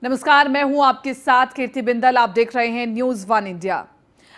नमस्कार, मैं हूं आपके साथ कीर्ति बिंदल। आप देख रहे हैं न्यूज वन इंडिया।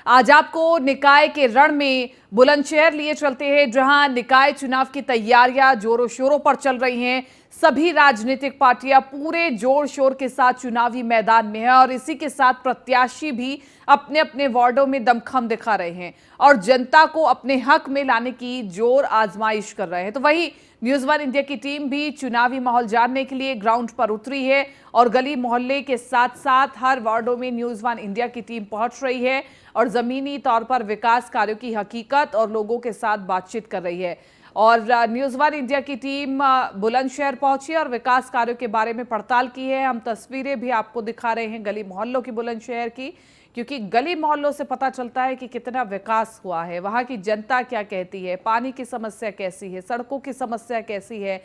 आज आपको निकाय के रण में बुलंदशहर लिए चलते हैं, जहां निकाय चुनाव की तैयारियां जोरों शोरों पर चल रही हैं। सभी राजनीतिक पार्टियां पूरे जोर शोर के साथ चुनावी मैदान में है और इसी के साथ प्रत्याशी भी अपने अपने वार्डों में दमखम दिखा रहे हैं और जनता को अपने हक में लाने की जोर आजमाइश कर रहे हैं। तो वही न्यूज वन इंडिया की टीम भी चुनावी माहौल जानने के लिए ग्राउंड पर उतरी है और गली मोहल्ले के साथ साथ हर वार्डों में न्यूज वन इंडिया की टीम पहुंच रही है और जमीनी तौर पर विकास कार्यों की हकीकत और लोगों के साथ बातचीत कर रही है। और न्यूज वन इंडिया की टीम बुलंदशहर पहुंची और विकास कार्यों के बारे में पड़ताल की है। हम तस्वीरें भी आपको दिखा रहे हैं गली मोहल्लों की बुलंदशहर की, क्योंकि गली मोहल्लों से पता चलता है कि कितना विकास हुआ है, वहां की जनता क्या कहती है, पानी की समस्या कैसी है, सड़कों की समस्या कैसी है,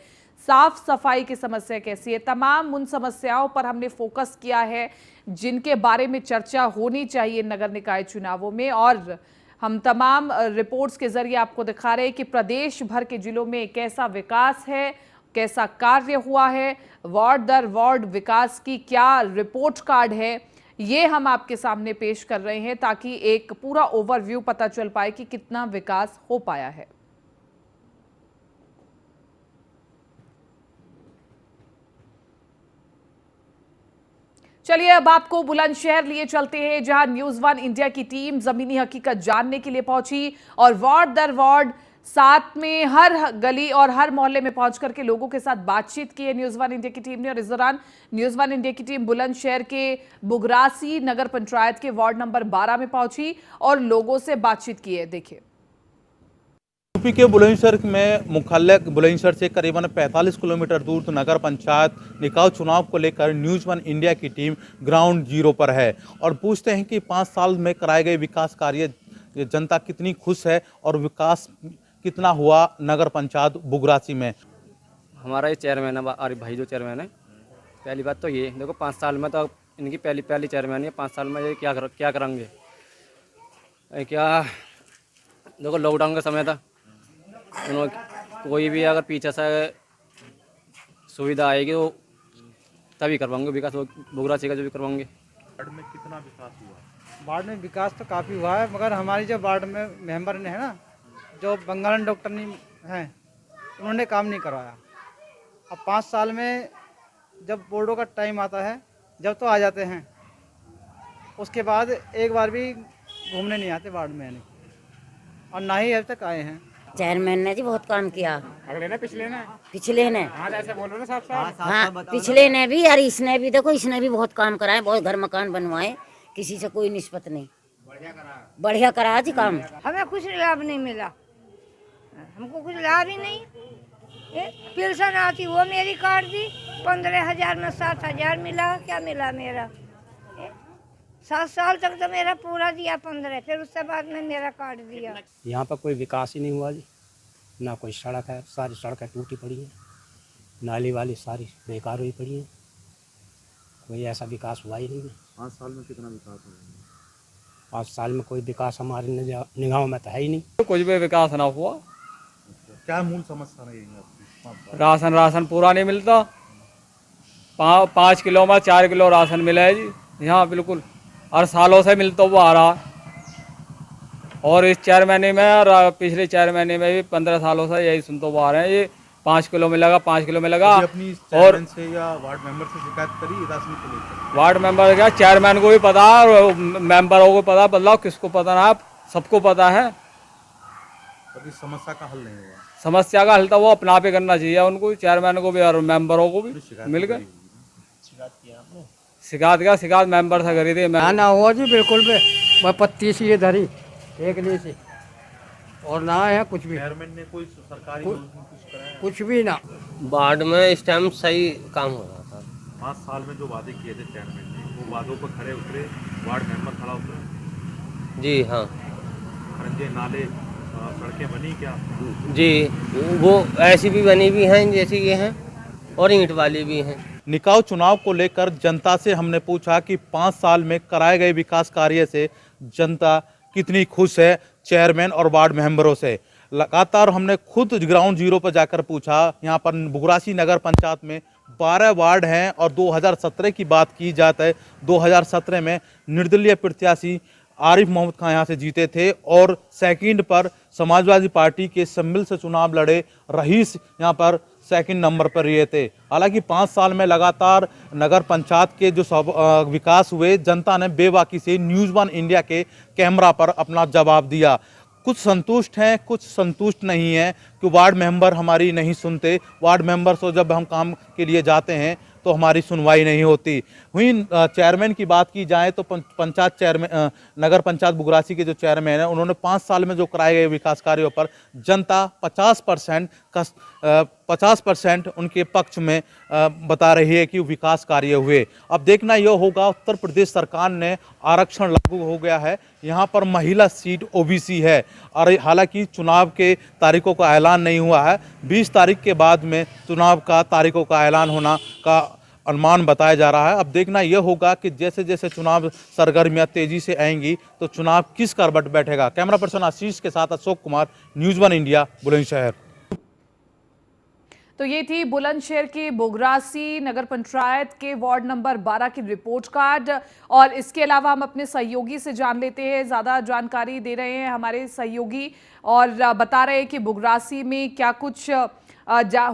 साफ सफाई की समस्या कैसी है। तमाम उन समस्याओं पर हमने फोकस किया है जिनके बारे में चर्चा होनी चाहिए नगर निकाय चुनावों में। और हम तमाम रिपोर्ट्स के जरिए आपको दिखा रहे हैं कि प्रदेश भर के जिलों में कैसा विकास है, कैसा कार्य हुआ है, वार्ड दर वार्ड विकास की क्या रिपोर्ट कार्ड है, ये हम आपके सामने पेश कर रहे हैं ताकि एक पूरा ओवरव्यू पता चल पाए कि कितना विकास हो पाया है। चलिए अब आपको बुलंदशहर लिए चलते हैं, जहां न्यूज वन इंडिया की टीम जमीनी हकीकत जानने के लिए पहुंची और वार्ड दर वार्ड साथ में हर गली और हर मोहल्ले में पहुंच करके लोगों के साथ बातचीत की है न्यूज वन इंडिया की टीम ने। और इस दौरान न्यूज वन इंडिया की टीम बुलंदशहर के बुगरासी नगर पंचायत के वार्ड नंबर 12 में पहुंची और लोगों से बातचीत की है। देखिए, यूपी के बुलंदशहर में मुख्यालय बुलंदशहर से करीबन 45 किलोमीटर दूर तो नगर पंचायत निकाय चुनाव को लेकर न्यूज वन इंडिया की टीम ग्राउंड जीरो पर है और पूछते हैं कि 5 साल में कराए गए विकास कार्य जनता कितनी खुश है और विकास कितना हुआ नगर पंचायत बुगरासी में। हमारा ये चेयरमैन है आरिफ भाई, जो चेयरमैन है। पहली बात तो ये देखो, 5 साल में तो इनकी पहली चेयरमैन है। 5 साल में ये क्या करेंगे, क्या देखो लॉकडाउन का समय था, उन्होंने कोई भी अगर पीछे से सुविधा आएगी तो तभी करवाएंगे विकास, बुगरासी का जो भी करवाएंगे। वार्ड में कितना विकास हुआ? वार्ड में विकास तो काफ़ी हुआ है, मगर हमारी जो वार्ड में मेंबर ने है ना, जो बंगालन डॉक्टर नहीं हैं, उन्होंने काम नहीं करवाया। अब 5 साल में जब बोर्डों का टाइम आता है, जब तो आ जाते हैं, उसके बाद एक बार भी घूमने नहीं आते वार्ड में, और ना ही अब तक आए हैं। चेयरमैन ने जी बहुत काम किया। अगले ने पिछले ने हाँ ऐसे बोलो ना साहब। हाँ, पिछले ने भी और इसने भी, देखो इसने भी बहुत काम कराए, बहुत घर मकान बनवाए, किसी से कोई निस्बत नहीं, बढ़िया करा जी काम। हमें कुछ लाभ नहीं मिला, हमको कुछ लाभ ही नहीं। पेंशन आती वो मेरी काट दी, 15,000 में 7,000 मिला। क्या मिला मेरा? 7 साल तक तो मेरा पूरा दिया 15, फिर उसके बाद में मेरा काट दिया। यहाँ पर कोई विकास ही नहीं हुआ जी, ना कोई सड़क है, सारी सड़कें टूटी पड़ी हैं, नाली वाली सारी बेकार हुई पड़ी हैं, कोई ऐसा विकास हुआ ही नहीं है। 5 साल में कितना विकास हुआ? 5 साल में कोई विकास हमारी निगाहों में तो है ही नहीं। तो कुछ भी विकास ना हुआ। क्या मूल समस्या रही है आपकी? राशन पूरा नहीं मिलता। 5 किलो में 4 किलो राशन मिला है जी यहाँ, बिल्कुल और सालों से मिलता हुआ आ रहा। और इस 4 महीने में और पिछले 4 महीने में भी 15 सालों से यही सुनते हुआ आ रहे हैं, ये 5 किलो मिलेगा, 5 किलो मिलेगा। अपनी चेयरमैन से या वार्ड मेंबर से शिकायत करी राशन को लेकर? वार्ड मेंबर क्या, चेयरमैन को भी पता और मेंबरों को पता, बदलाव किसको पता ना, सबको पता है। कभी समस्या का हल नहीं हुआ? समस्या का हल तो वो अपना पे करना चाहिए उनको, चेयरमैन को भी और मेंबरों को भी मिलकर। शिकायत मेंबर से करी थी। ना हुआ जी, बिल्कुल भी। वह पत्ती सी ये धरी एक लिए से, और ना है कुछ भी। चेयरमैन ने कोई सरकारी कुछ कराया? कुछ भी ना। वार्ड में इस टाइम सही काम हो रहा था। 5 साल में जो वादे किए थे चेयरमैन ने, वो वादों पर खड़े उतरे, वार्ड मेंबर खड़ा उतरे? जी हाँ खरंजे नाले सड़कें बनी क्या? जी, वो ऐसी भी बनी भी हैं जैसी ये हैं और ईंट वाली भी हैं। निकाय चुनाव को लेकर जनता से हमने पूछा कि 5 साल में कराए गए विकास कार्य से जनता कितनी खुश है चेयरमैन और वार्ड मेंबरों से। लगातार हमने खुद ग्राउंड जीरो पर जाकर पूछा। यहाँ पर बुगरासी नगर पंचायत में 12 वार्ड हैं और 2017 की बात की जाता है, 2017 में निर्दलीय प्रत्याशी आरिफ मोहम्मद खान यहाँ से जीते थे और सेकंड पर समाजवादी पार्टी के सम्मिल से चुनाव लड़े रईस यहाँ पर सेकंड नंबर पर रहे थे। हालांकि 5 साल में लगातार नगर पंचायत के जो विकास हुए, जनता ने बेबाकी से न्यूज़ वन इंडिया के कैमरा पर अपना जवाब दिया। कुछ संतुष्ट हैं, कुछ संतुष्ट नहीं हैं कि वार्ड मेंबर हमारी नहीं सुनते। वार्ड मेंबर से जब हम काम के लिए जाते हैं तो हमारी सुनवाई नहीं होती। वहीं चेयरमैन की बात की जाए तो पंचायत चेयरमैन नगर पंचायत बुगरासी के जो चेयरमैन हैं, उन्होंने 5 साल में जो कराए गए विकास कार्यों पर जनता 50% उनके पक्ष में बता रही है कि विकास कार्य हुए। अब देखना यह होगा, उत्तर प्रदेश सरकार ने आरक्षण लागू हो गया है, यहाँ पर महिला सीट ओबीसी है और हालांकि चुनाव के तारीखों का ऐलान नहीं हुआ है। 20 तारीख के बाद में चुनाव का तारीखों का ऐलान होना का अनुमान बताया जा रहा है। अब देखना यह होगा कि जैसे जैसे चुनाव सरगर्मियां तेजी से आएंगी तो चुनाव किस करवट बैठेगा। कैमरा पर्सन आशीष के साथ Ashok Kumar, news one India, Bulandshahr. तो ये थी बुलंदशहर की बुगरासी नगर पंचायत के वार्ड नंबर 12 की रिपोर्ट कार्ड। और इसके अलावा हम अपने सहयोगी से जान लेते हैं, ज़्यादा जानकारी दे रहे हैं हमारे सहयोगी और बता रहे हैं कि बुगरासी में क्या कुछ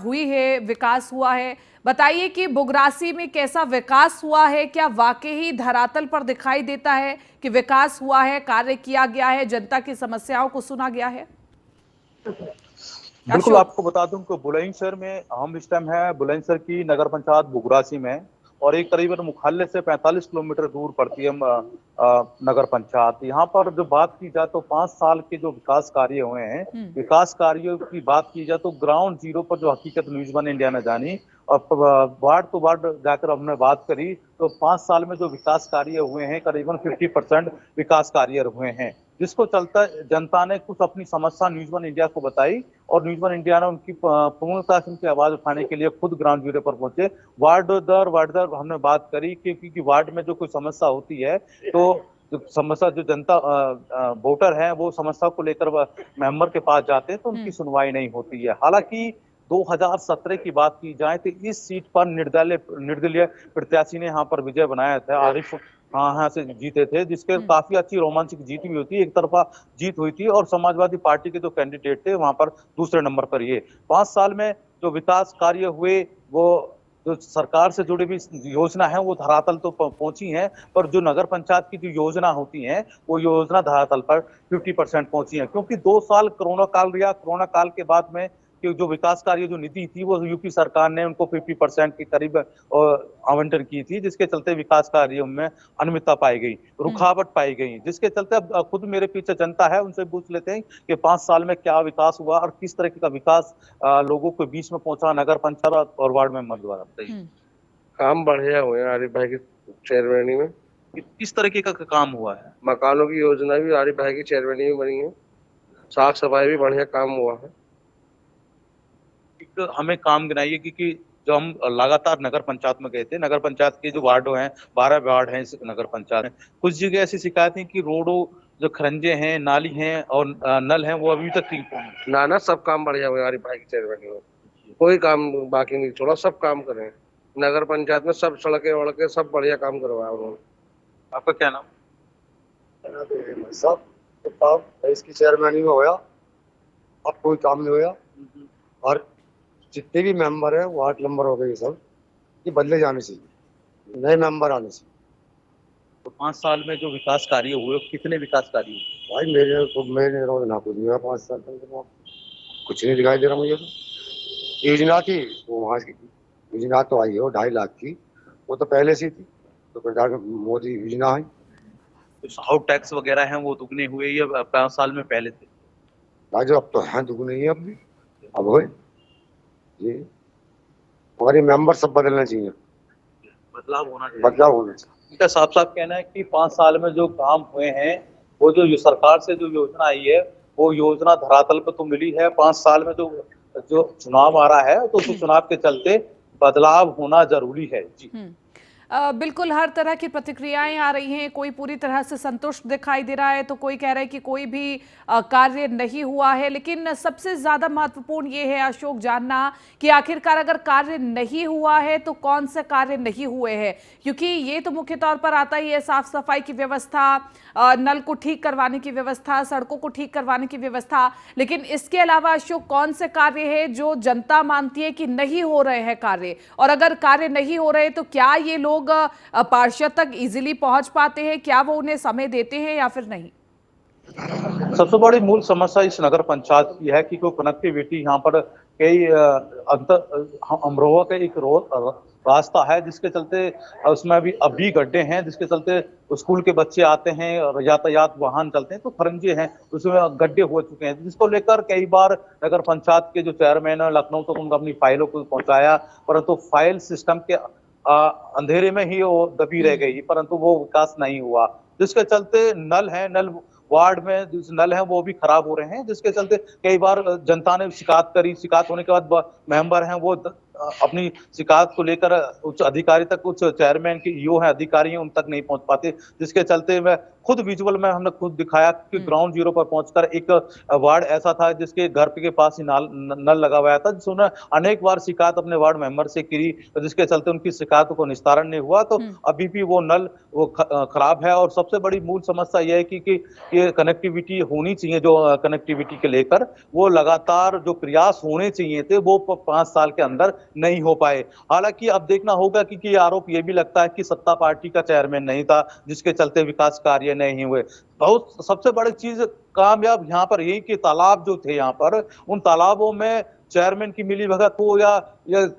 हुई है, विकास हुआ है। बताइए कि बुगरासी में कैसा विकास हुआ है, क्या वाकई ही धरातल पर दिखाई देता है कि विकास हुआ है, कार्य किया गया है, जनता की समस्याओं को सुना गया है? बिल्कुल, आपको बता दूं कि बुलंदशहर में हम इस टाइम है बुलंदशहर की नगर पंचायत बुगरासी में और एक करीबन मुख्यालय से 45 किलोमीटर दूर पड़ती है नगर पंचायत। यहाँ पर जो बात की जाए तो 5 साल के जो विकास कार्य हुए हैं, विकास कार्यों की बात की जाए तो ग्राउंड जीरो पर जो हकीकत न्यूज़ वन इंडिया ने जानी और वार्ड टू वार्ड जाकर हमने बात करी तो 5 साल में जो विकास कार्य हुए हैं करीबन 50% विकास कार्य हुए हैं, जिसको चलता जनता ने कुछ अपनी समस्या न्यूज़ वन इंडिया को बताई और न्यूज़ वन इंडिया ने उनकी पूर्णता से उनकी आवाज उठाने के लिए खुद ग्राउंड जीरो पर पहुंचे। वार्ड दर हमने बात करी क्योंकि वार्ड में जो कोई समस्या होती है तो जो समस्या जो जनता वोटर है वो समस्या को लेकर मेंबर के पास जाते हैं तो उनकी सुनवाई नहीं होती है। हालांकि 2017 की बात की जाए तो इस सीट पर निर्दलीय प्रत्याशी ने यहाँ पर विजय बनाया था, आरिफ यहाँ से जीते थे, जिसके काफी अच्छी रोमांचक जीत भी हुई थी, एक तरफा जीत हुई थी और समाजवादी पार्टी के जो कैंडिडेट थे वहां पर दूसरे नंबर पर ये 5 साल में जो विकास कार्य हुए वो जो सरकार से जुड़ी हुई योजना है वो धरातल तो पहुंची है, पर जो नगर पंचायत की जो योजना होती है वो योजना धरातल पर 50% पहुंची है, क्योंकि 2 साल कोरोना काल रहा। कोरोना काल के बाद में कि जो विकास कार्य जो निधि थी वो यूपी सरकार ने उनको 50% के करीब आवंटन की थी, जिसके चलते विकास कार्यों में अनियमितता पाई गई, रुकावट पाई गई, जिसके चलते अब खुद मेरे पीछे जनता है उनसे पूछ लेते हैं कि 5 साल में क्या विकास हुआ और किस तरह का विकास लोगों के बीच में पहुंचा नगर पंचायत और वार्ड मेंबर द्वारा। बताइए। काम बढ़िया हुए हैं आरिफ भाई की चेयरमैनी में। किस तरीके का काम हुआ है? मकानों की योजना भी आरिफ भाई की चेयरमैनी में बनी है, साफ सफाई भी बढ़िया काम हुआ है। हमें काम गिनाइए क्योंकि जो हम लगातार नगर पंचायत में गए थे, नगर पंचायत के जो वार्डों हैं 12 वार्ड हैं इस नगर पंचायत में, कुछ जगह ऐसी शिकायत है कि रोडों जो खरंजे हैं, नाली हैं और नल हैं वो अभी तक ठीक नहीं। ना सब काम बढ़िया हुए आरिफ भाई की चेयरमैनी में, कोई काम बाकी नहीं छोड़ा, सब काम करे। नगर पंचायत में सब सड़कें वड़के सब बढ़िया काम करवाया उन्होंने। आपका क्या नाम? सब काम इसकी चेयरमैनी में होया, अब कोई काम नहीं होया और जितने भी मेंबर हैं वार्ड नंबर हो गए सब ये बदले जाने चाहिए, नए मेंबर आने चाहिए। तो 5 साल में जो विकास कार्य हुए कितने विकास कार्य हुए? भाई मेरे ना कुछ नहीं हुआ 5 साल तक, कुछ नहीं दिखाई दे रहा मुझे। तो योजना थी वो वहाँ की योजना तो आई हो 2.5 लाख की, वो तो पहले से थी, तो सरकार मोदी योजना है। तो आउट टैक्स वगैरह हैं वो दुगने हुए या 5 साल में पहले थे? राजू अब तो हैं दुगने ही, अब भी अब हुए जी, हमारे मेंबर सब बदलना चाहिए, बदलाव होना चाहिए। इनका साफ साफ कहना है कि 5 साल में जो काम हुए हैं वो जो सरकार से जो योजना आई है वो योजना धरातल पर तो मिली है। 5 साल में जो चुनाव आ रहा है तो उस चुनाव के चलते बदलाव होना जरूरी है। जी बिल्कुल हर तरह की प्रतिक्रियाएं आ रही हैं, कोई पूरी तरह से संतुष्ट दिखाई दे रहा है तो कोई कह रहा है कि कोई भी कार्य नहीं हुआ है। लेकिन सबसे ज़्यादा महत्वपूर्ण ये है अशोक जानना कि आखिरकार अगर कार्य नहीं हुआ है तो कौन से कार्य नहीं हुए हैं, क्योंकि ये तो मुख्य तौर पर आता ही है साफ सफाई की व्यवस्था, नल को ठीक करवाने की व्यवस्था, सड़कों को ठीक करवाने की व्यवस्था। लेकिन इसके अलावा अशोक कौन से कार्य है जो जनता मानती है कि नहीं हो रहे हैं कार्य, और अगर कार्य नहीं हो रहे तो क्या ये लोग पार्षद तक इजीली पहुंच पाते हैं, क्या वो उन्हें समय देते हैं या फिर नहीं? सबसे बड़ी मूल समस्या इस नगर पंचायत की है कि कोई कनेक्टिविटी यहाँ पर कई अमरोहा का एक रास्ता है जिसके चलते उसमें अभी गड्ढे हैं, जिसके चलते स्कूल के बच्चे आते हैं और यातायात वाहन चलते हैं तो खरंजे हैं, उसमें गड्ढे हो चुके हैं, जिसको लेकर कई बार नगर पंचायत के जो चेयरमैन है लखनऊ तक उनको अपनी फाइलों को पहुंचाया, परंतु फाइल सिस्टम के अंधेरे में ही वो दबी रह गई, परंतु वो विकास नहीं हुआ, जिसके चलते नल वार्ड में जो नल हैं वो भी खराब हो रहे हैं, जिसके चलते कई बार जनता ने शिकायत करी, शिकायत होने के बाद मेंबर हैं वो अपनी शिकायत को लेकर उच्च अधिकारी तक, उच्च चेयरमैन के ईओ हैं अधिकारी हैं उन तक नहीं पहुंच पाते, जिसके चलते मैं खुद विजुअल में हमने खुद दिखाया कि ग्राउंड जीरो पर पहुंचकर एक वार्ड ऐसा था जिसके घर के पास ही नल लगा हुआ था, जिसने अनेक बार शिकायत अपने वार्ड मेंबर से करी, जिसके चलते उनकी शिकायतों को निस्तारण नहीं हुआ, तो अभी भी वो नल वो खराब है। और सबसे बड़ी मूल समस्या यह है कि ये कनेक्टिविटी होनी चाहिए, जो कनेक्टिविटी के लेकर वो लगातार जो प्रयास होने चाहिए थे वो 5 साल के अंदर नहीं हो पाए। हालांकि अब देखना होगा कि आरोप ये भी लगता है कि सत्ता पार्टी का चेयरमैन नहीं था, जिसके चलते विकास कार्य नहीं हुए। बहुत सबसे बड़ी चीज कामयाब यहाँ पर यही कि तालाब जो थे यहाँ पर, उन तालाबों में चेयरमैन की मिलीभगत हो या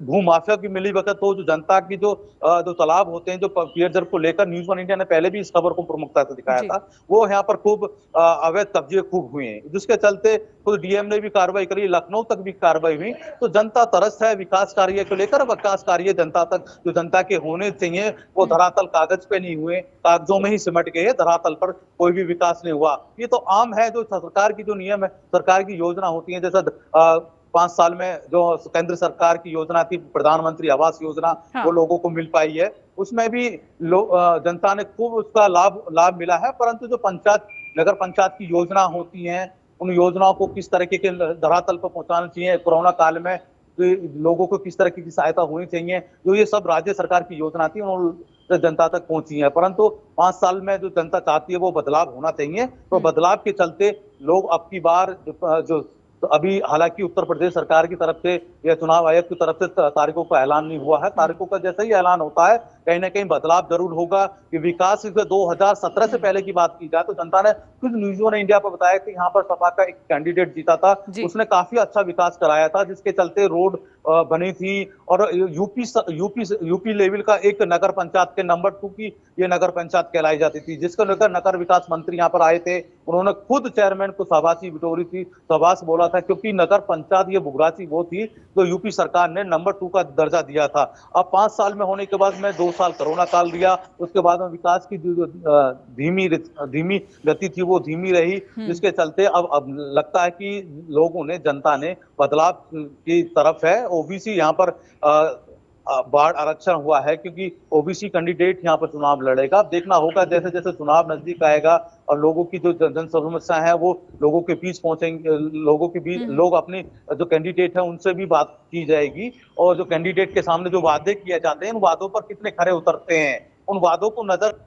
भू माफिया की मिलीभगत हो, जो जनता की जो तालाब होते हैं जो पेयजल को लेकर न्यूज़ वन इंडिया ने पहले भी इस खबर को प्रमुखता से दिखाया था, वो यहाँ पर खूब अवैध कब्जे खूब हुए हैं, जिसके चलते खुद डीएम ने भी कार्रवाई करी, लखनऊ तक भी कार्रवाई हुई। तो जनता तरस है विकास कार्य को लेकर, विकास कार्य जनता तक जो जनता के होने चाहिए वो धरातल कागज पे नहीं हुए, कागजों में ही सिमट गए, धरातल पर कोई भी विकास नहीं हुआ। ये तो आम है, जो सरकार की जो नियम है, सरकार की योजना होती है, जैसा 5 साल में जो केंद्र सरकार की योजना थी प्रधानमंत्री आवास योजना, वो लोगों को मिल पाई है, उसमें भी जनता ने खूब उसका लाभ मिला है, परंतु जो नगर पंचायत की योजना होती हैं, उन योजनाओं को किस तरीके के धरातल पर पहुंचाना चाहिए, कोरोना काल में लोगों को किस तरह की सहायता होनी चाहिए, जो ये सब राज्य सरकार की योजना थी उन्होंने जनता तक पहुंची है। परंतु 5 साल में जो जनता चाहती है वो बदलाव होना चाहिए, तो बदलाव के चलते लोग अब की बार जो तो अभी हालांकि उत्तर प्रदेश सरकार की तरफ से या चुनाव आयोग की तरफ से तारीखों का ऐलान नहीं हुआ है, तारीखों का जैसे ही ऐलान होता है कहीं ना कहीं बदलाव जरूर होगा। कि विकास 2017 से पहले की बात की जाए तो जनता ने खुद न्यूज़ वन इंडिया पर बताया कि यहाँ पर सपा का एक कैंडिडेट जीता था, उसने काफी अच्छा विकास कराया था, जिसके चलते रोड बनी थी और यूपी लेवल का एक नगर पंचायत के नंबर 2 की ये नगर पंचायत कहलाई जाती थी, जिसको लेकर नगर विकास मंत्री यहाँ पर आए थे, उन्होंने खुद चेयरमैन को शाबाशी बिटोरी थी, शाबाश बोला था, क्योंकि नगर पंचायत ये बुगराची वो थी तो यूपी सरकार ने नंबर 2 का दर्जा दिया था। अब 5 साल में होने के बाद में 2 साल कोरोना काल दिया, उसके बाद में विकास की जो धीमी गति थी वो धीमी रही, जिसके चलते अब लगता है कि लोगों ने, जनता ने बदलाव की तरफ है। ओबीसी यहाँ पर बाढ़ आरक्षण हुआ है क्योंकि ओबीसी कैंडिडेट यहाँ पर चुनाव लड़ेगा। अब देखना होगा जैसे जैसे चुनाव नजदीक आएगा और लोगों की जो जन समस्या है वो लोगों के बीच पहुंचेंगे, लोगों के बीच लोग अपने जो कैंडिडेट है उनसे भी बात की जाएगी और जो कैंडिडेट के सामने जो वादे किए जाते हैं उन वादों पर कितने खरे उतरते हैं, उन वादों को नजर।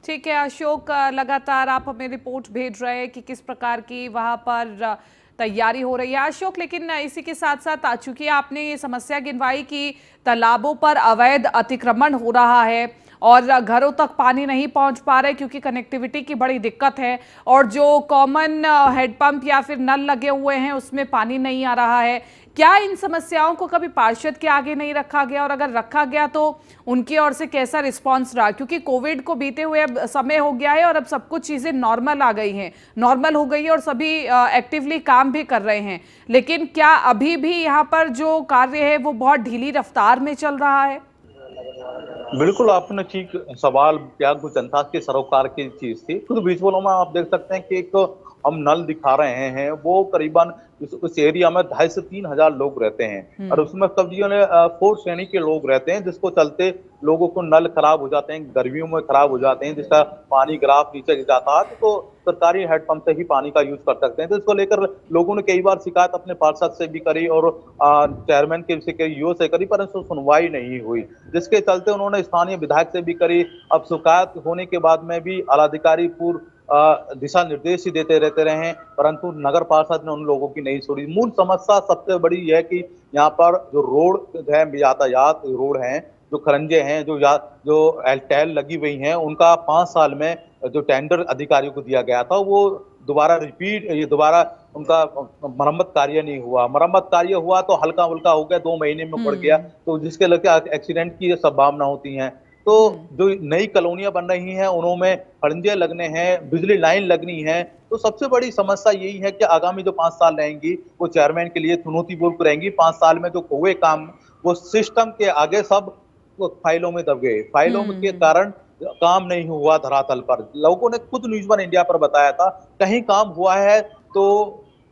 ठीक है अशोक, लगातार आप हमें रिपोर्ट भेज रहे हैं कि किस प्रकार की वहां पर तैयारी हो रही है अशोक, लेकिन इसी के साथ साथ चूंकि आपने ये समस्या गिनवाई कि तालाबों पर अवैध अतिक्रमण हो रहा है और घरों तक पानी नहीं पहुंच पा रहे क्योंकि कनेक्टिविटी की बड़ी दिक्कत है और जो कॉमन हेडपंप या फिर नल लगे हुए हैं उसमें पानी नहीं आ रहा है, क्या इन समस्याओं को कभी पार्षद के आगे नहीं रखा गया और अगर रखा गया तो उनकी ओर से कैसा रिस्पांस रहा? क्योंकि कोविड को बीते हुए अब समय हो गया है और अब सब कुछ चीज़ें नॉर्मल आ गई हैं, नॉर्मल हो गई है और सभी एक्टिवली काम भी कर रहे हैं, लेकिन क्या अभी भी यहाँ पर जो कार्य है वो बहुत ढीली रफ्तार में चल रहा है? बिल्कुल आपने ठीक सवाल किया, जनता के सरोकार की चीज थी। खुद विजुअलों में आप देख सकते हैं कि एक हम नल दिखा रहे हैं वो करीबन उस एरिया में 2,500 से 3,000 लोग रहते हैं और उसमें कब्जियों ने 4 श्रेणी के लोग रहते हैं, जिसको चलते लोगों को नल खराब हो जाते हैं, गर्मियों में खराब हो जाते हैं, जिसका पानी ग्राफ नीचे जाता है तो सरकारी हैंडपंप से ही पानी का यूज कर सकते हैं। तो इसको लेकर लोगों ने कई बार शिकायत अपने पार्षद से भी करी और चेयरमैन के सीओ से करी, परंतु सुनवाई नहीं हुई, जिसके चलते उन्होंने स्थानीय विधायक से भी करी। अब शिकायत होने के बाद में भी आलाधिकारी पूर्व दिशा निर्देश ही देते रहते रहे हैं, परंतु नगर पार्षद ने उन लोगों की नहीं सुनी। मूल समस्या सबसे बड़ी है कि यहाँ पर जो रोड है, यातायात रोड हैं, जो खरंजे हैं, जो टैल लगी हुई हैं, उनका 5 साल में जो टेंडर अधिकारियों को दिया गया था वो दोबारा उनका मरम्मत कार्य नहीं हुआ। मरम्मत कार्य हुआ तो हल्का फुल्का हो गया, 2 महीने में पड़ गया, तो जिसके लेकर एक्सीडेंट की संभावना होती है। तो जो नई कॉलोनियां बन रही हैं उनमें खड़ंजे लगने हैं, बिजली लाइन लगनी है, तो सबसे बड़ी समस्या यही है कि आगामी जो 5 साल रहेंगी वो चेयरमैन के लिए चुनौतीपूर्ण रहेंगी। 5 साल में जो हुए काम वो सिस्टम के आगे सब फाइलों में दब गए, फाइलों के कारण काम नहीं हुआ धरातल पर। लोगों ने खुद न्यूज़ वन इंडिया पर बताया था कहीं काम हुआ है तो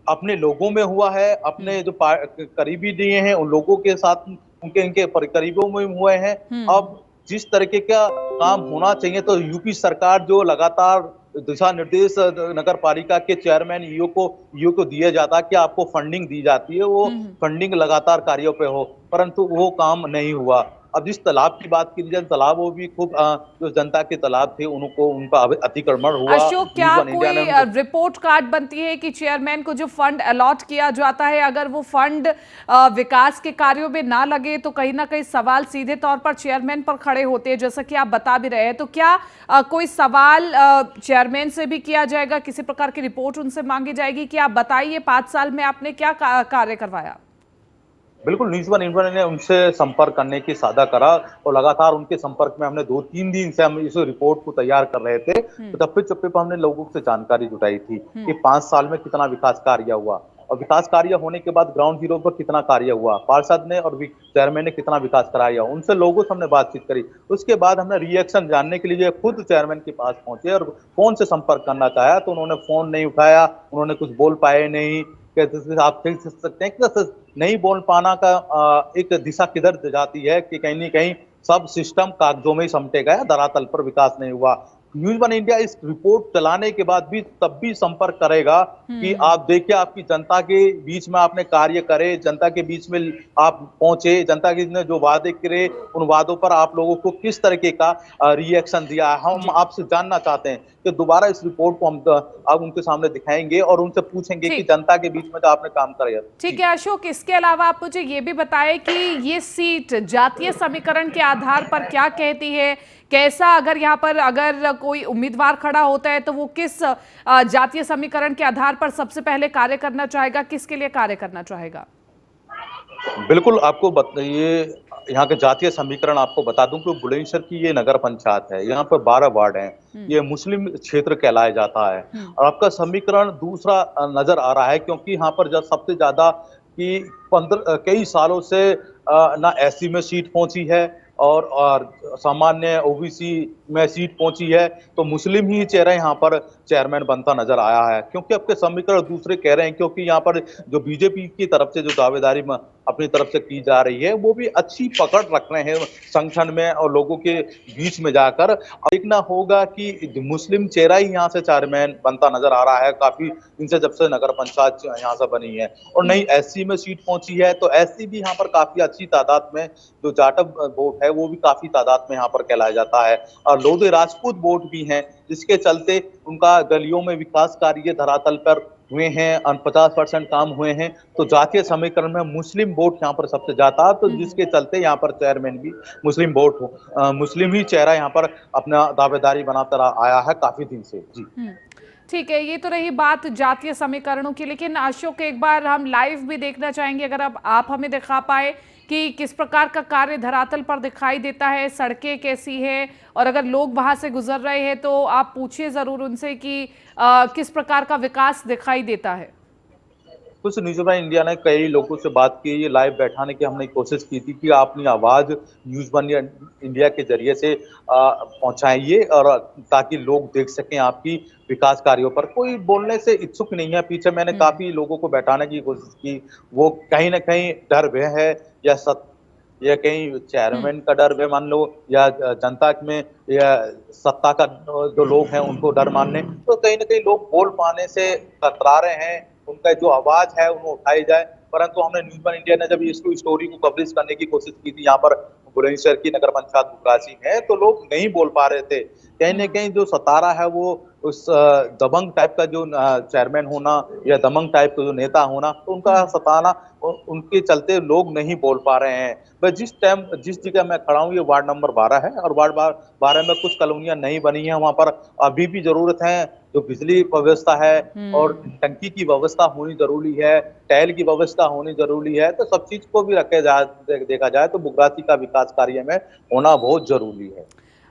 अपने लोगों में हुआ है, अपने जो करीबी दिए हैं उन लोगों के साथ इनके करीबों में हुए हैं। अब जिस तरीके का काम होना चाहिए तो यूपी सरकार जो लगातार दिशा निर्देश नगर पालिका के चेयरमैन ईओ को दिया जाता है कि आपको फंडिंग दी जाती है, वो फंडिंग लगातार कार्यों पे हो, परंतु वो काम नहीं हुआ। अब जिस तालाब की बात की जाए, तालाब वो भी खूब जो जनता के तालाब थे उनका अतिक्रमण हुआ। अशोक, क्या कोई रिपोर्ट कार्ड बनती है कि चेयरमैन को जो फंड अलॉट किया जाता है अगर वो फंड विकास के कार्यों में ना लगे तो कहीं ना कहीं सवाल सीधे तौर पर चेयरमैन पर खड़े होते हैं, जैसा कि आप बता भी रहे हैं। तो क्या कोई सवाल चेयरमैन से भी किया जाएगा, किसी प्रकार की रिपोर्ट उनसे मांगी जाएगी कि आप बताइए 5 साल में आपने क्या कार्य करवाया? बिल्कुल, न्यूज़ वन इंडिया ने उनसे संपर्क करने की साझा करा और लगातार उनके संपर्क में हमने 2-3 दिन से हम इस रिपोर्ट को तैयार कर रहे थे। तो चप्पे पर हमने लोगों से जानकारी जुटाई थी कि 5 साल में कितना विकास कार्य हुआ और विकास कार्य होने के बाद ग्राउंड जीरो पर कितना कार्य हुआ, पार्षद ने और चेयरमैन ने कितना विकास कराया, उनसे लोगों से हमने बातचीत करी। उसके बाद हमने रिएक्शन जानने के लिए खुद चेयरमैन के पास पहुंचे और फोन से संपर्क करना चाहा तो उन्होंने फोन नहीं उठाया, उन्होंने कुछ बोल पाए नहीं। आप देख सकते हैं कि नहीं बोल पाना का एक दिशा किधर जाती है कि कहीं न कहीं सब सिस्टम कागजों में ही समेटे गया, धरातल पर विकास नहीं हुआ। न्यूज़ वन इंडिया इस रिपोर्ट चलाने के बाद भी तब भी संपर्क करेगा कि आप देखिए आपकी जनता के बीच में आपने कार्य करे, जनता के बीच में आप पहुंचे, जनता के ने जो वादे करे उन वादों पर आप लोगों को किस तरीके का रिएक्शन दिया है। हम आपसे जानना चाहते हैं कि दोबारा इस रिपोर्ट को हम अब उनके सामने दिखाएंगे और उनसे पूछेंगे कि जनता के बीच में जो आपने काम कराया। ठीक है अशोक, इसके अलावा आप मुझे ये भी बताएं कि ये सीट जातीय समीकरण के आधार पर क्या कहती है, कैसा अगर कोई उम्मीदवार खड़ा होता है तो वो किस जातीय समीकरण के आधार पर सबसे पहले कार्य करना चाहेगा, किसके लिए कार्य करना चाहेगा? बिल्कुल, आपको बताइए यहाँ के जातीय समीकरण आपको बता दूं कि बुलंदशहर की ये नगर पंचायत है, यहाँ पर 12 वार्ड हैं, ये मुस्लिम क्षेत्र कहलाया जाता है और आपका समीकरण दूसरा नजर आ रहा है क्योंकि यहाँ पर जब सबसे ज्यादा कि कई सालों से ना एससी में सीट पहुंची है और सामान्य ओबीसी में सीट पहुंची है, तो मुस्लिम ही चेहरा यहाँ पर चेयरमैन बनता नजर आया है। क्योंकि आपके समीकरण दूसरे कह रहे हैं क्योंकि यहाँ पर जो बीजेपी की तरफ से जो दावेदारी अपनी तरफ से की जा रही है वो भी अच्छी पकड़ रख रहे हैं संगठन में और लोगों के बीच में जाकर। देखना होगा कि मुस्लिम चेहरा ही यहाँ से चेयरमैन बनता नजर आ रहा है काफी दिन से, जब से नगर पंचायत यहाँ से बनी है। और नई एससी में सीट पहुंची है तो एससी भी यहाँ पर काफी अच्छी तादाद में, जो जाटव वोट है वो भी काफी तादाद में यहाँ पर कहलाया जाता है और लोधे राजपूत वोट भी हैं, जिसके चलते उनका गलियों में विकास कार्य धरातल पर हुए हैं, 50% काम हुए हैं। तो जातीय समीकरण में मुस्लिम वोट यहाँ पर सबसे ज्यादा, तो जिसके चलते यहाँ पर चेयरमैन भी मुस्लिम वोट हो, मुस्लिम ही चेहरा यहाँ पर अपना दावेदारी बनाता आया है काफी दिन से। जी ठीक है, ये तो रही बात जातीय समीकरणों की, लेकिन अशोक एक बार हम लाइव भी देखना चाहेंगे, अगर अब आप हमें दिखा पाए कि किस प्रकार का कार्य धरातल पर दिखाई देता है, सड़कें कैसी है, और अगर लोग वहां से गुजर रहे हैं तो आप पूछिए जरूर उनसे कि किस प्रकार का विकास दिखाई देता है। कुछ न्यूज़ वन इंडिया ने कई लोगों से बात की, ये लाइव बैठाने की हमने कोशिश की थी कि आप अपनी आवाज़ न्यूज़ वन इंडिया के जरिए से पहुंचाइए और ताकि लोग देख सकें आपकी विकास कार्यों पर। कोई बोलने से इच्छुक नहीं है। पीछे मैंने काफ़ी लोगों को बैठाने की कोशिश की, वो कहीं न कहीं डर भय है या कहीं चेयरमैन का डर भय मान लो, या जनता में या सत्ता का जो लोग हैं उनको डर मानने, तो कहीं न कहीं लोग बोल पाने से कतरा रहे हैं। उनका जो आवाज़ है उन्हें उठाई जाए, परंतु हमने न्यूज़ वन इंडिया ने जब इसको स्टोरी को कवरेज करने की कोशिश की थी, यहाँ पर बुलंदशहर की नगर पंचायत बुगरासी है, तो लोग नहीं बोल पा रहे थे। कहीं न कहीं जो सतारा है वो उस दबंग टाइप का जो चेयरमैन होना या दबंग टाइप का जो नेता होना, तो उनका सताना उनके चलते लोग नहीं बोल पा रहे हैं। मैं जिस जगह मैं खड़ा हूँ ये वार्ड नंबर 12 है और वार्ड 12 में कुछ कॉलोनियां नहीं बनी हैं, वहां पर अभी भी जरूरत है। जो बिजली व्यवस्था है और टंकी की व्यवस्था होनी जरूरी है, टैल की व्यवस्था होनी जरूरी है, तो सब चीज को भी देखा जाए तो बुगरासी का विकास कार्य में होना बहुत जरूरी है।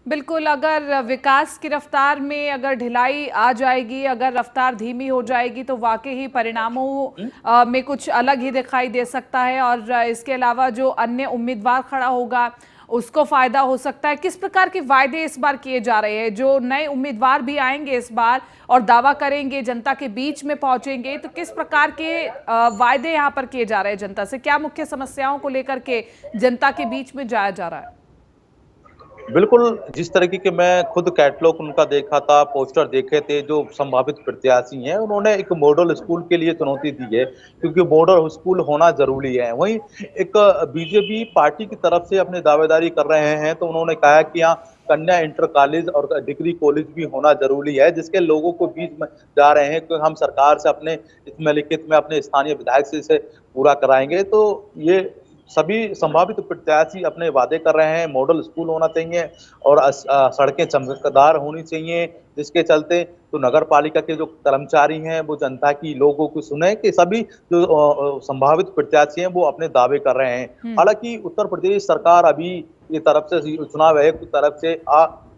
बिल्कुल, अगर विकास की रफ्तार में अगर ढिलाई आ जाएगी, अगर रफ्तार धीमी हो जाएगी तो वाकई ही परिणामों में कुछ अलग ही दिखाई दे सकता है और इसके अलावा जो अन्य उम्मीदवार खड़ा होगा उसको फायदा हो सकता है। किस प्रकार के वायदे इस बार किए जा रहे हैं? जो नए उम्मीदवार भी आएंगे इस बार और दावा करेंगे, जनता के बीच में पहुंचेंगे, तो किस प्रकार के वायदे यहाँ पर किए जा रहे हैं जनता से? क्या मुख्य समस्याओं को लेकर के जनता के बीच में जाया जा रहा है? बिल्कुल, जिस तरीके के मैं खुद कैटलॉग उनका देखा था, पोस्टर देखे थे, जो संभावित प्रत्याशी हैं, उन्होंने एक मॉडल स्कूल के लिए चुनौती दी है, क्योंकि मॉडल स्कूल होना ज़रूरी है। वहीं एक बीजेपी पार्टी की तरफ से अपनी दावेदारी कर रहे हैं, तो उन्होंने कहा कि यहाँ कन्या इंटर कॉलेज और डिग्री कॉलेज भी होना ज़रूरी है, जिसके लोगों को बीच में जा रहे हैं कि हम सरकार से अपने इसमें लिखित में अपने स्थानीय विधायक से इसे पूरा कराएंगे। तो ये सभी संभावित प्रत्याशी अपने वादे कर रहे हैं। मॉडल स्कूल होना चाहिए और सड़कें चमकदार होनी चाहिए, जिसके चलते तो नगर पालिका के जो कर्मचारी हैं वो जनता की लोगों को सुने कि सभी जो संभावित प्रत्याशी हैं वो अपने दावे कर रहे हैं। हालांकि उत्तर प्रदेश सरकार अभी ये तरफ से चुनाव आयोग की तरफ से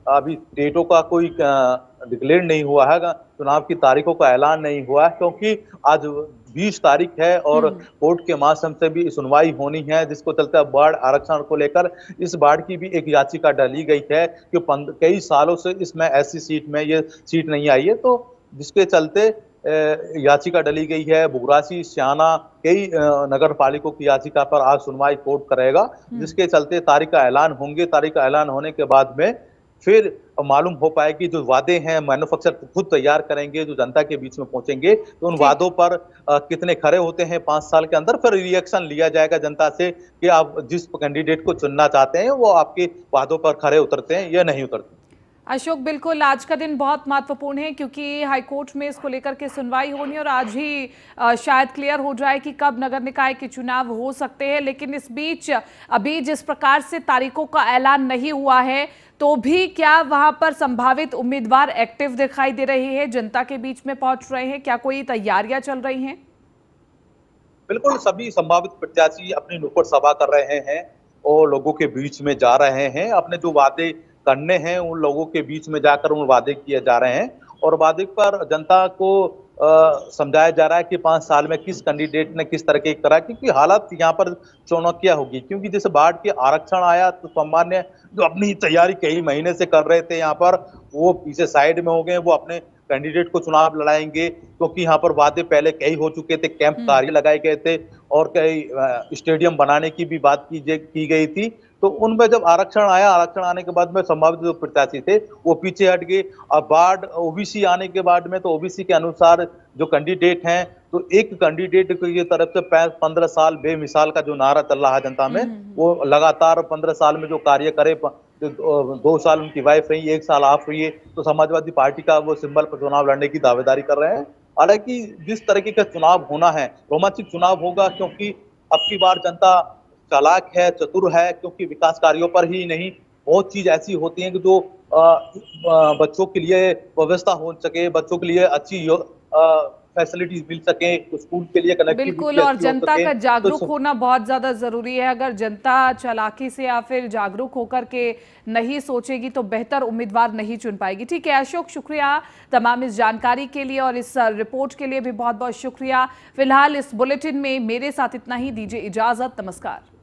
अभी डेटों का कोई डिक्लेयर नहीं हुआ है, चुनाव की तारीखों का ऐलान नहीं हुआ है, क्योंकि आज 20 तारीख है और कोर्ट के माध्यम से भी सुनवाई होनी है, जिसको चलते बाढ़ आरक्षण को लेकर इस बाढ़ की भी एक याचिका डाली गई है कि कई सालों से इसमें ऐसी सीट में ये सीट नहीं आई है, तो जिसके चलते याचिका डाली गई है। बुगरासी, स्याना, कई नगर पालिकों की याचिका पर आज सुनवाई कोर्ट करेगा, जिसके चलते तारीख का ऐलान होंगे। तारीख का ऐलान होने के बाद में फिर मालूम हो पाएगी, जो वादे हैं मैन्युफैक्चर खुद तैयार करेंगे, जो जनता के बीच में पहुंचेंगे, तो उन वादों पर कितने खरे होते हैं 5 साल के अंदर, फिर रिएक्शन लिया जाएगा जनता से कि आप जिस कैंडिडेट को चुनना चाहते हैं वो आपके वादों पर खरे उतरते हैं या नहीं उतरते। अशोक, बिल्कुल आज का दिन बहुत महत्वपूर्ण है क्योंकि हाईकोर्ट में इसको लेकर के सुनवाई होनी और आज ही शायद क्लियर हो जाए कि कब नगर निकाय के चुनाव हो सकते हैं। लेकिन इस बीच अभी जिस प्रकार से तारीखों का ऐलान नहीं हुआ है, तो भी क्या वहां पर संभावित उम्मीदवार एक्टिव दिखाई दे रहे हैं, जनता के बीच में पहुंच रहे हैं? क्या कोई तैयारियां चल रही हैं? बिल्कुल, सभी संभावित प्रत्याशी अपनी नुक्कड़ सभा कर रहे हैं और लोगों के बीच में जा रहे हैं। अपने जो वादे करने हैं उन लोगों के बीच में जाकर उन वादे किए जा रहे हैं और वादे पर जनता को समझाया जा रहा है कि 5 साल में किस कैंडिडेट ने किस तरह के करा, क्योंकि हालत यहाँ पर चुनौतियां होगी। क्योंकि जैसे बाढ़ के आरक्षण आया तो सामान्य जो अपनी तैयारी कई महीने से कर रहे थे यहाँ पर, वो पीछे साइड में हो गए, वो अपने कैंडिडेट को चुनाव लड़ाएंगे, क्योंकि यहाँ पर वादे पहले कई हो चुके थे, कैंप कार्य लगाए गए थे और कई स्टेडियम बनाने की भी बात की गई थी। तो उनमें जब आरक्षण आया, आरक्षण आने के बाद में संभावित जो प्रत्याशी थे वो पीछे हट गए। अब बाढ़ ओबीसी आने के बाद में तो ओबीसी के अनुसार जो कैंडिडेट हैं, तो एक कैंडिडेट की तरफ से 15 साल बेमिसाल का जो नारा चल रहा है जनता में, वो लगातार 15 साल में जो कार्य करे, 2 साल उनकी वाइफ रही, 1 साल आप रही, तो समाजवादी पार्टी का वो सिंबल पर चुनाव लड़ने की दावेदारी कर रहे हैं। हालांकि जिस तरीके का चुनाव होना है, रोमांचक चुनाव होगा, क्योंकि अब की बार जनता चालाक है, चतुर है, क्योंकि विकास कार्यों पर ही नहीं, बहुत चीज ऐसी होती हैं कि जो फैसिलिटीज मिल सके, स्कूल के लिए कनेक्टिविटी बिल्कुल, और अच्छी हो जनता सके, का जागरूक तो होना बहुत ज्यादा जरूरी है। अगर जनता चालाकी से या फिर जागरूक होकर के नहीं सोचेगी तो बेहतर उम्मीदवार नहीं चुन पाएगी। ठीक है अशोक, शुक्रिया तमाम इस जानकारी के लिए और इस रिपोर्ट के लिए भी बहुत बहुत शुक्रिया। फिलहाल इस बुलेटिन में मेरे साथ इतना ही, दीजिए इजाजत, नमस्कार।